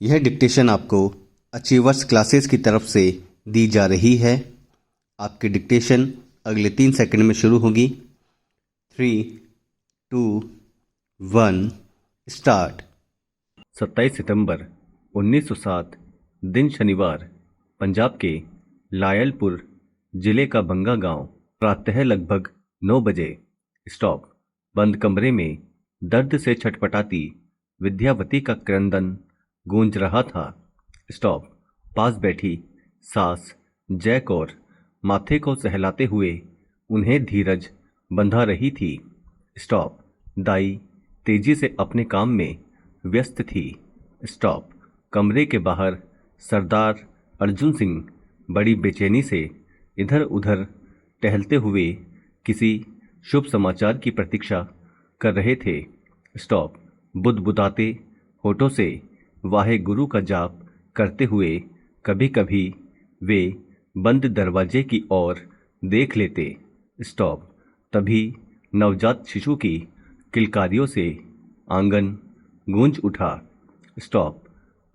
यह डिक्टेशन आपको achievers classes की तरफ से दी जा रही है। आपकी डिक्टेशन अगले 3 सेकंड में शुरू होगी। 3, 2, 1 स्टार्ट। 27 सितंबर 1907 दिन शनिवार, पंजाब के लायलपुर जिले का बंगा गांव। प्रातः लगभग 9 बजे। स्टॉप। बंद कमरे में दर्द से छटपटाती विद्यावती का क्रंदन गूंज रहा था। स्टॉप। पास बैठी सास जय कौर माथे को सहलाते हुए उन्हें धीरज बंधा रही थी। स्टॉप। दाई तेजी से अपने काम में व्यस्त थी। स्टॉप। कमरे के बाहर सरदार अर्जुन सिंह बड़ी बेचैनी से इधर उधर टहलते हुए किसी शुभ समाचार की प्रतीक्षा कर रहे थे। स्टॉप। बुदबुदाते होठों से वाहे गुरु का जाप करते हुए कभी कभी वे बंद दरवाजे की ओर देख लेते। स्टॉप। तभी नवजात शिशु की किलकारियों से आंगन गूंज उठा। स्टॉप।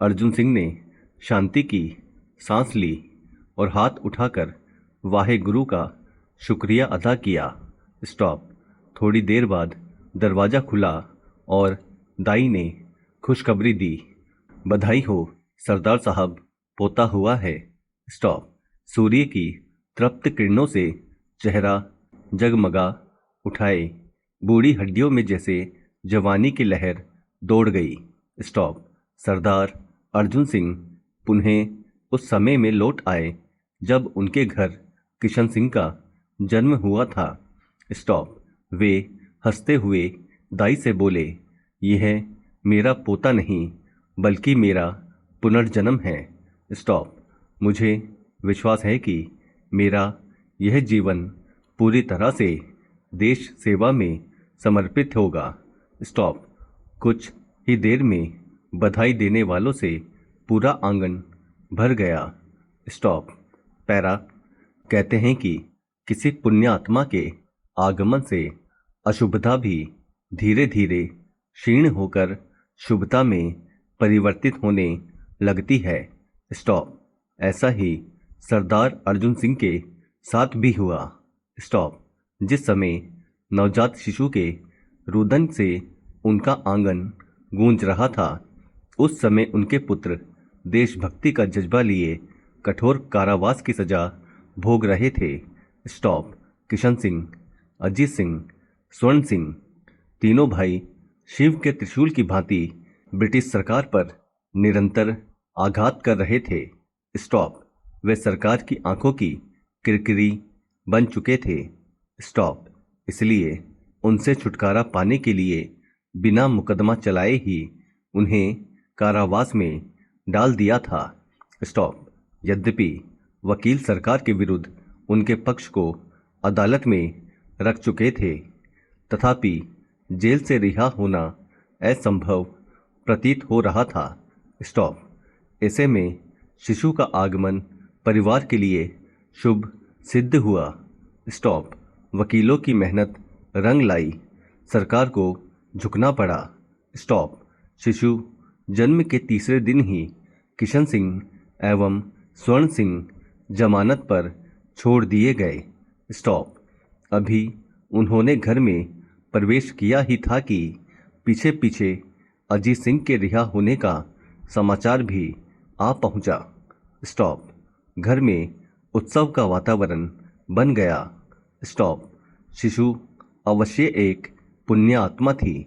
अर्जुन सिंह ने शांति की सांस ली और हाथ उठाकर वाहे गुरु का शुक्रिया अदा किया। स्टॉप। थोड़ी देर बाद दरवाज़ा खुला और दाई ने खुशखबरी दी। बधाई हो सरदार साहब, पोता हुआ है। स्टॉप। सूर्य की तृप्त किरणों से चेहरा जगमगा उठाए, बूढ़ी हड्डियों में जैसे जवानी की लहर दौड़ गई। स्टॉप। सरदार अर्जुन सिंह पुनः उस समय में लौट आए जब उनके घर किशन सिंह का जन्म हुआ था। स्टॉप। वे हंसते हुए दाई से बोले, यह मेरा पोता नहीं बल्कि मेरा पुनर्जन्म है। स्टॉप। मुझे विश्वास है कि मेरा यह जीवन पूरी तरह से देश सेवा में समर्पित होगा। स्टॉप। कुछ ही देर में बधाई देने वालों से पूरा आंगन भर गया। स्टॉप। पैरा। कहते हैं कि किसी पुण्यात्मा के आगमन से अशुभता भी धीरे धीरे क्षीण होकर शुभता में परिवर्तित होने लगती है। स्टॉप। ऐसा ही सरदार अर्जुन सिंह के साथ भी हुआ। स्टॉप। जिस समय नवजात शिशु के रुदन से उनका आंगन गूंज रहा था, उस समय उनके पुत्र देशभक्ति का जज्बा लिए कठोर कारावास की सजा भोग रहे थे। स्टॉप। किशन सिंह, अजीत सिंह, स्वर्ण सिंह तीनों भाई शिव के त्रिशूल की भांति ब्रिटिश सरकार पर निरंतर आघात कर रहे थे। स्टॉप। वे सरकार की आंखों की किरकिरी बन चुके थे। स्टॉप। इसलिए उनसे छुटकारा पाने के लिए बिना मुकदमा चलाए ही उन्हें कारावास में डाल दिया था। स्टॉप। यद्यपि वकील सरकार के विरुद्ध उनके पक्ष को अदालत में रख चुके थे, तथापि जेल से रिहा होना असंभव प्रतीत हो रहा था। स्टॉप। ऐसे में शिशु का आगमन परिवार के लिए शुभ सिद्ध हुआ। स्टॉप। वकीलों की मेहनत रंग लाई, सरकार को झुकना पड़ा। स्टॉप। शिशु जन्म के तीसरे दिन ही किशन सिंह एवं स्वर्ण सिंह जमानत पर छोड़ दिए गए। स्टॉप। अभी उन्होंने घर में प्रवेश किया ही था कि पीछे पीछे अजीत सिंह के रिहा होने का समाचार भी आ पहुंचा। स्टॉप। घर में उत्सव का वातावरण बन गया। स्टॉप। शिशु अवश्य एक पुण्य आत्मा थी,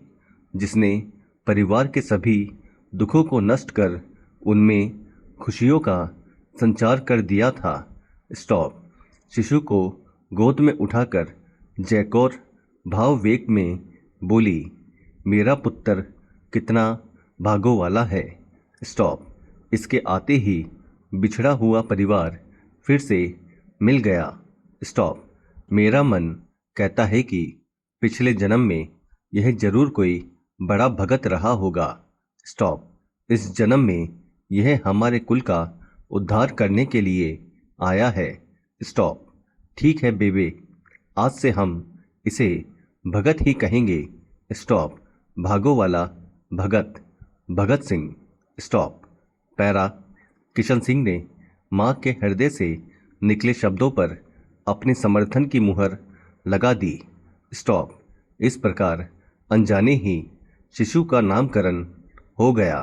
जिसने परिवार के सभी दुखों को नष्ट कर उनमें खुशियों का संचार कर दिया था। स्टॉप। शिशु को गोद में उठाकर जयकौर भाववेग में बोली, मेरा पुत्र कितना भागों वाला है। स्टॉप। इसके आते ही बिछड़ा हुआ परिवार फिर से मिल गया। स्टॉप। मेरा मन कहता है कि पिछले जन्म में यह जरूर कोई बड़ा भगत रहा होगा। स्टॉप। इस जन्म में यह हमारे कुल का उद्धार करने के लिए आया है। स्टॉप। ठीक है बेबे, आज से हम इसे भगत ही कहेंगे। स्टॉप। भागो वाला भगत, भगत सिंह। स्टॉप। पैरा। किशन सिंह ने मां के हृदय से निकले शब्दों पर अपने समर्थन की मुहर लगा दी। स्टॉप। इस प्रकार अनजाने ही शिशु का नामकरण हो गया।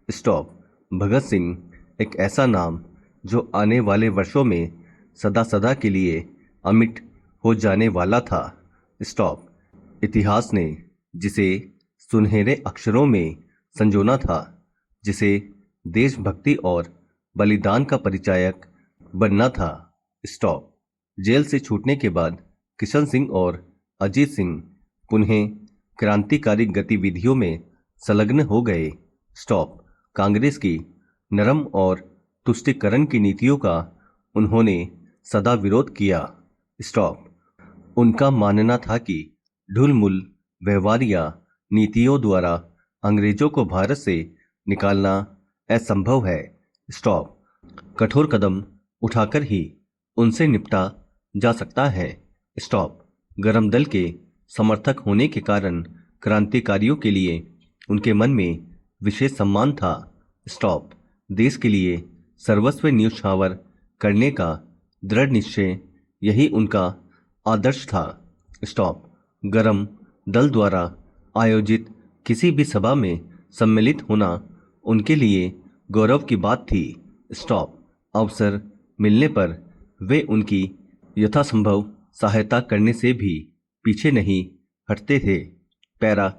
स्टॉप। भगत सिंह एक ऐसा नाम जो आने वाले वर्षों में सदा सदा के लिए अमिट हो जाने वाला था। स्टॉप। इतिहास ने जिसे सुनहरे अक्षरों में संजोना था, जिसे देशभक्ति और बलिदान का परिचायक बनना था। स्टॉप। जेल से छूटने के बाद किशन सिंह और अजीत सिंह पुनः क्रांतिकारी गतिविधियों में संलग्न हो गए। स्टॉप। कांग्रेस की नरम और तुष्टीकरण की नीतियों का उन्होंने सदा विरोध किया। स्टॉप। उनका मानना था कि ढुलमुल व्यवहार या नीतियों द्वारा अंग्रेजों को भारत से निकालना असंभव है। स्टॉप। कठोर कदम उठाकर ही उनसे निपटा जा सकता है। स्टॉप। गरम दल के समर्थक होने के कारण क्रांतिकारियों के लिए उनके मन में विशेष सम्मान था। स्टॉप। देश के लिए सर्वस्व न्यौछावर करने का दृढ़ निश्चय, यही उनका आदर्श था। स्टॉप। गरम दल द्वारा आयोजित किसी भी सभा में सम्मिलित होना उनके लिए गौरव की बात थी। स्टॉप। अवसर मिलने पर वे उनकी यथासंभव सहायता करने से भी पीछे नहीं हटते थे। पैरा।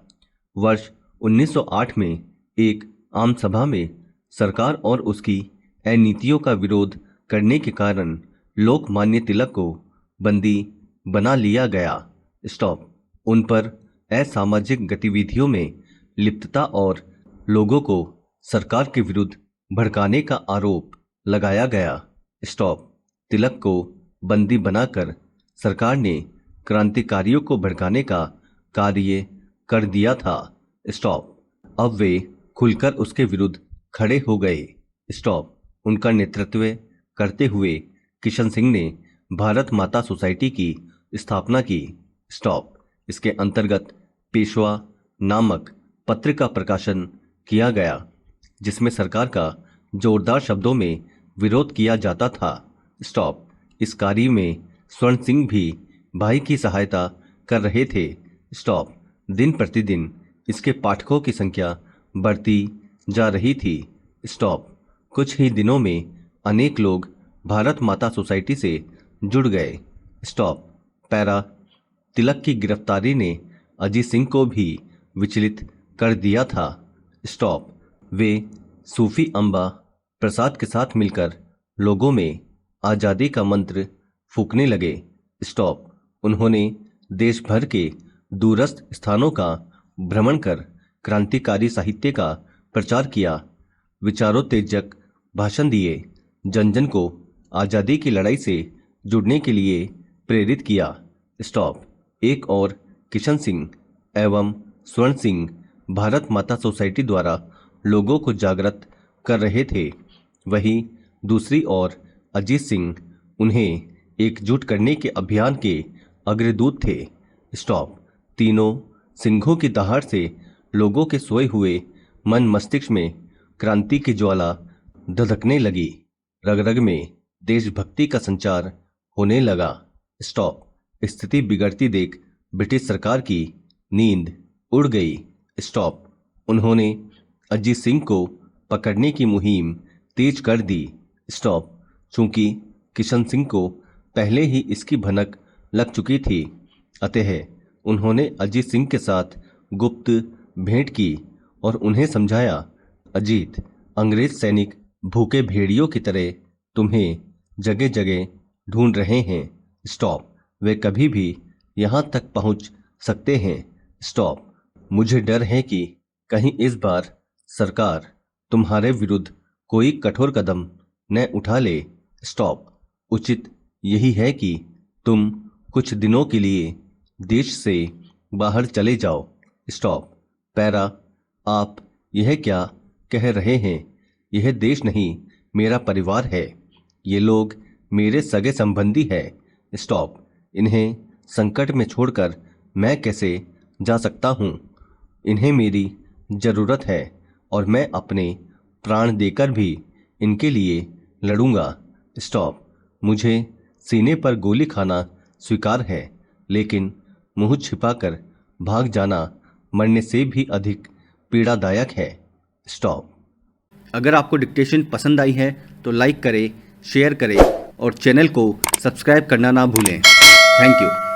वर्ष 1908 में एक आम सभा में सरकार और उसकी अनीतियों का विरोध करने के कारण लोकमान्य तिलक को बंदी बना लिया गया। स्टॉप। उन पर असामाजिक गतिविधियों में लिप्तता और लोगों को सरकार के विरुद्ध भड़काने का आरोप लगाया गया। स्टॉप। तिलक को बंदी बनाकर सरकार ने क्रांतिकारियों को भड़काने का कार्य कर दिया था। स्टॉप। अब वे खुलकर उसके विरुद्ध खड़े हो गए। स्टॉप। उनका नेतृत्व करते हुए किशन सिंह ने भारत माता सोसाइटी की स्थापना की। स्टॉप। इसके अंतर्गत पेशवा नामक पत्र का प्रकाशन किया गया, जिसमें सरकार का जोरदार शब्दों में विरोध किया जाता था। स्टॉप। इस कार्य में स्वर्ण सिंह भी भाई की सहायता कर रहे थे। स्टॉप। दिन प्रतिदिन इसके पाठकों की संख्या बढ़ती जा रही थी। स्टॉप। कुछ ही दिनों में अनेक लोग भारत माता सोसाइटी से जुड़ गए। स्टॉप। पैरा। तिलक की गिरफ्तारी ने अजीत सिंह को भी विचलित कर दिया था। स्टॉप। वे सूफी अंबा प्रसाद के साथ मिलकर लोगों में आज़ादी का मंत्र फूंकने लगे। स्टॉप। उन्होंने देश भर के दूरस्थ स्थानों का भ्रमण कर क्रांतिकारी साहित्य का प्रचार किया, विचारोत्तेजक भाषण दिए, जन जन को आज़ादी की लड़ाई से जुड़ने के लिए प्रेरित किया। स्टॉप। एक और किशन सिंह एवं स्वर्ण सिंह भारत माता सोसाइटी द्वारा लोगों को जागृत कर रहे थे, वहीं दूसरी ओर अजीत सिंह उन्हें एकजुट करने के अभियान के अग्रदूत थे। स्टॉप। तीनों सिंहों की दहाड़ से लोगों के सोए हुए मन मस्तिष्क में क्रांति की ज्वाला धधकने लगी, रग रग में देशभक्ति का संचार होने लगा। स्टॉप। स्थिति बिगड़ती देख ब्रिटिश सरकार की नींद उड़ गई। स्टॉप। उन्होंने अजीत सिंह को पकड़ने की मुहिम तेज कर दी। स्टॉप। चूंकि किशन सिंह को पहले ही इसकी भनक लग चुकी थी, अतः उन्होंने अजीत सिंह के साथ गुप्त भेंट की और उन्हें समझाया, अजीत, अंग्रेज सैनिक भूखे भेड़ियों की तरह तुम्हें जगह जगह ढूंढ रहे हैं। स्टॉप। वे कभी भी यहाँ तक पहुँच सकते हैं। स्टॉप। मुझे डर है कि कहीं इस बार सरकार तुम्हारे विरुद्ध कोई कठोर कदम न उठा ले। स्टॉप। उचित यही है कि तुम कुछ दिनों के लिए देश से बाहर चले जाओ। स्टॉप। पैरा। आप यह क्या कह रहे हैं? यह देश नहीं, मेरा परिवार है। ये लोग मेरे सगे संबंधी है। स्टॉप। इन्हें संकट में छोड़कर मैं कैसे जा सकता हूँ? इन्हें मेरी ज़रूरत है और मैं अपने प्राण देकर भी इनके लिए लड़ूंगा। स्टॉप। मुझे सीने पर गोली खाना स्वीकार है, लेकिन मुंह छिपाकर भाग जाना मरने से भी अधिक पीड़ादायक है। स्टॉप। अगर आपको डिक्टेशन पसंद आई है तो लाइक करें, शेयर करें और चैनल को सब्सक्राइब करना ना भूलें। Thank you.